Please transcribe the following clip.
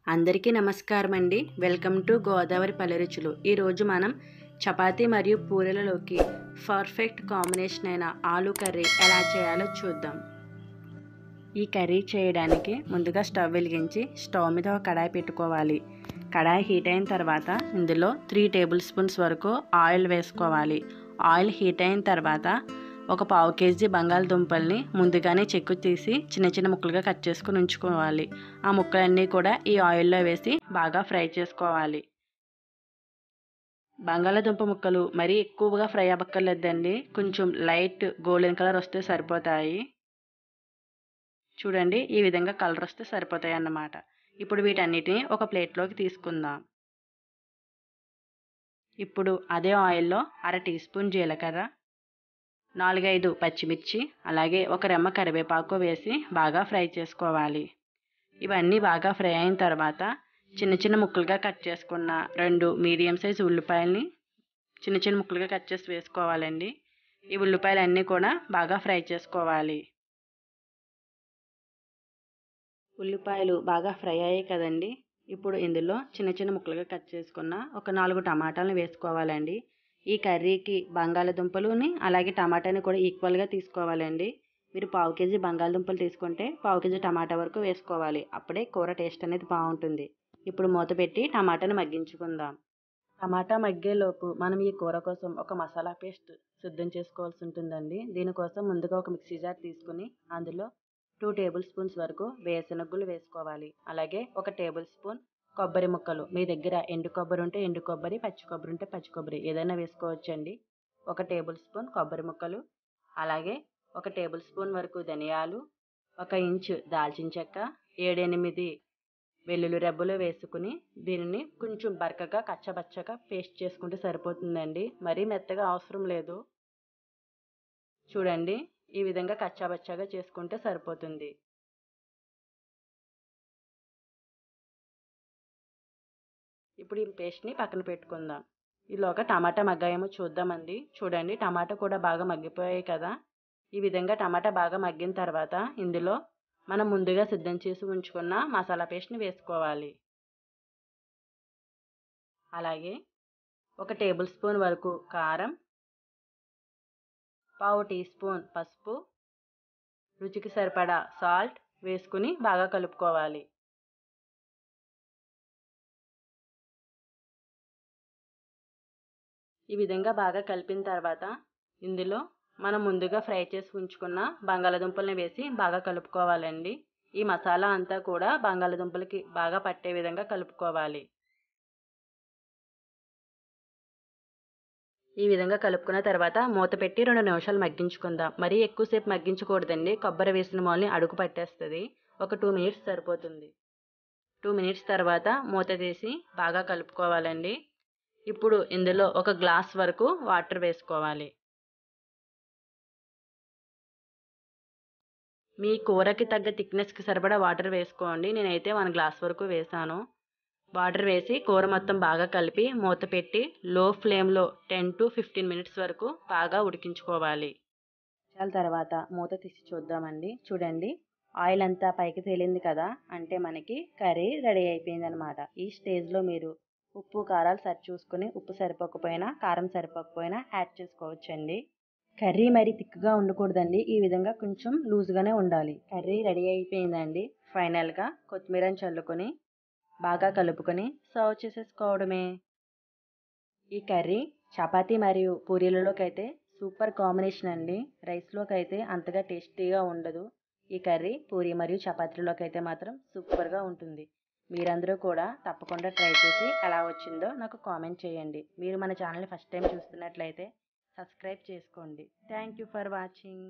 అందరికీ నమస్కారం అండి. వెల్కమ్ టు గోదావరి పల్లె రుచులు. ఈరోజు మనం చపాతీ మరియు పూరీలలోకి పర్ఫెక్ట్ కాంబినేషన్ అయిన ఆలూ కర్రీ ఎలా చేయాలో చూద్దాం. ఈ కర్రీ చేయడానికి ముందుగా స్టవ్ వెలిగించి స్టవ్ మీద ఒక కడాయి పెట్టుకోవాలి. కడాయి హీట్ అయిన తర్వాత ఇందులో 3 టేబుల్ స్పూన్స్ వరకు ఆయిల్ వేసుకోవాలి. ఆయిల్ హీట్ అయిన తర్వాత ఒక పావు కేజీ బంగాళదుంపల్ని ముందుగానే చెక్కు తీసి చిన్న చిన్న ముక్కలుగా కట్ చేసుకుని ఉంచుకోవాలి. ఆ ముక్కలన్నీ కూడా ఈ ఆయిల్లో వేసి బాగా ఫ్రై చేసుకోవాలి. బంగాళదుంప ముక్కలు మరీ ఎక్కువగా ఫ్రై అవ్వక్కర్లేదండి, కొంచెం లైట్ గోల్డెన్ కలర్ వస్తే సరిపోతాయి. చూడండి, ఈ విధంగా కలర్ వస్తే సరిపోతాయి అన్నమాట. ఇప్పుడు వీటన్నిటిని ఒక ప్లేట్లోకి తీసుకుందాం. ఇప్పుడు అదే ఆయిల్లో 1/2 టీ స్పూన్ జీలకర్ర, 4-5 పచ్చిమిర్చి, అలాగే ఒక రెమ్మ కరివేపాకు వేసి బాగా ఫ్రై చేసుకోవాలి. ఇవన్నీ బాగా ఫ్రై అయిన తర్వాత చిన్న చిన్న ముక్కలుగా కట్ చేసుకున్న 2 మీడియం సైజ్ ఉల్లిపాయల్ని చిన్న చిన్న ముక్కలుగా కట్ చేసి వేసుకోవాలండి. ఈ ఉల్లిపాయలన్నీ కూడా బాగా ఫ్రై చేసుకోవాలి. ఉల్లిపాయలు బాగా ఫ్రై అయ్యాయి కదండి. ఇప్పుడు ఇందులో చిన్న చిన్న ముక్కలుగా కట్ చేసుకున్న ఒక 4 టమాటాలను వేసుకోవాలండి. ఈ కర్రీకి బంగాళదుంపలుని అలాగే టమాటాని కూడా ఈక్వల్గా తీసుకోవాలండి. మీరు పావు కేజీ బంగాళదుంపలు తీసుకుంటే పావు కేజీ టమాటా వరకు వేసుకోవాలి. అప్పుడే కూర టేస్ట్ అనేది బాగుంటుంది. ఇప్పుడు మూత పెట్టి టమాటాని మగ్గించుకుందాం. టమాటా మగ్గేలోపు మనం ఈ కూర కోసం ఒక మసాలా పేస్ట్ సిద్ధం చేసుకోవాల్సి ఉంటుందండి. దీనికోసం ముందుగా ఒక మిక్సీ జార్ తీసుకుని అందులో 2 టేబుల్ స్పూన్స్ వరకు వేరుశనగులు వేసుకోవాలి. అలాగే 1 టేబుల్ స్పూన్ కొబ్బరి ముక్కలు, మీ దగ్గర ఎండు కొబ్బరి ఉంటే ఎండు కొబ్బరి, పచ్చి కొబ్బరి ఉంటే పచ్చి కొబ్బరి ఏదైనా వేసుకోవచ్చండి. 1 టేబుల్ స్పూన్ కొబ్బరి ముక్కలు, అలాగే 1 టేబుల్ స్పూన్ వరకు ధనియాలు, 1 ఇంచు దాల్చిన చెక్క, 7-8 వెల్లుల్లి రెబ్బలు వేసుకుని దీనిని కొంచెం బరకగా కచ్చబచ్చగా పేస్ట్ చేసుకుంటే సరిపోతుందండి. మరీ మెత్తగా అవసరం లేదు. చూడండి, ఈ విధంగా కచ్చాబచ్చాగా చేసుకుంటే సరిపోతుంది. ఇప్పుడు ఈ పేస్ట్ని పక్కన పెట్టుకుందాం. ఈలోగా టమాటా మగ్గాయేమో చూద్దామండి. చూడండి, టమాటా కూడా బాగా మగ్గిపోయాయి కదా. ఈ విధంగా టమాటా బాగా మగ్గిన తర్వాత ఇందులో మనం ముందుగా సిద్ధం చేసి ఉంచుకున్న మసాలా పేస్ట్ని వేసుకోవాలి. అలాగే 1 టేబుల్ స్పూన్ వరకు కారం, పావు టీ స్పూన్ పసుపు, రుచికి సరిపడా సాల్ట్ వేసుకుని బాగా కలుపుకోవాలి. ఈ విధంగా బాగా కలిపిన తర్వాత ఇందులో మనం ముందుగా ఫ్రై చేసి ఉంచుకున్న బంగాళదుంపల్ని వేసి బాగా కలుపుకోవాలండి. ఈ మసాలా అంతా కూడా బంగాళదుంపలకి బాగా పట్టే విధంగా కలుపుకోవాలి. ఈ విధంగా కలుపుకున్న తర్వాత మూత పెట్టి 2 నిమిషాలు మగ్గించుకుందాం. మరీ ఎక్కువసేపు మగ్గించకూడదండి, కొబ్బరి వేసిన మొలని అడుగు పట్టేస్తుంది. ఒక 2 మినిట్స్ సరిపోతుంది. 2 మినిట్స్ తర్వాత మూత తీసి బాగా కలుపుకోవాలండి. ఇప్పుడు ఇందులో 1 గ్లాస్ వరకు వాటర్ వేసుకోవాలి. మీ కూరకి తగ్గ థిక్నెస్కి సరిపడా వాటర్ వేసుకోండి. నేనైతే 1 గ్లాస్ వరకు వేసాను. వాటర్ వేసి కూర మొత్తం బాగా కలిపి మూత పెట్టి లో ఫ్లేమ్లో 10 to 15 మినిట్స్ వరకు బాగా ఉడికించుకోవాలి. చాలా తర్వాత మూత తీసి చూద్దామండి. చూడండి, ఆయిల్ అంతా పైకి తేలింది కదా, అంటే మనకి కర్రీ రెడీ అయిపోయింది అనమాట. ఈ స్టేజ్లో మీరు ఉప్పు కారాలు సరి చూసుకుని ఉప్పు సరిపోకపోయినా కారం సరిపోకపోయినా యాడ్ చేసుకోవచ్చండి. కర్రీ మరి థిక్గా ఉండకూడదండి, ఈ విధంగా కొంచెం లూజ్గానే ఉండాలి. కర్రీ రెడీ అయిపోయిందండి. ఫైనల్గా కొత్తిమీరని చల్లుకొని బాగా కలుపుకొని సర్వ్ చేసేసుకోవడమే. ఈ కర్రీ చపాతీ మరియు పూరీలలోకి అయితే సూపర్ కాంబినేషన్ అండి. రైస్లోకి అయితే అంతగా టేస్టీగా ఉండదు. ఈ కర్రీ పూరీ మరియు చపాతీలోకి అయితే మాత్రం సూపర్గా ఉంటుంది. మీరందరూ కూడా తప్పకుండా ట్రై చేసి ఎలా వచ్చిందో నాకు కామెంట్ చేయండి. మీరు మన ఛానల్ని ఫస్ట్ టైం చూస్తున్నట్లయితే సబ్స్క్రైబ్ చేసుకోండి. Thank you for watching.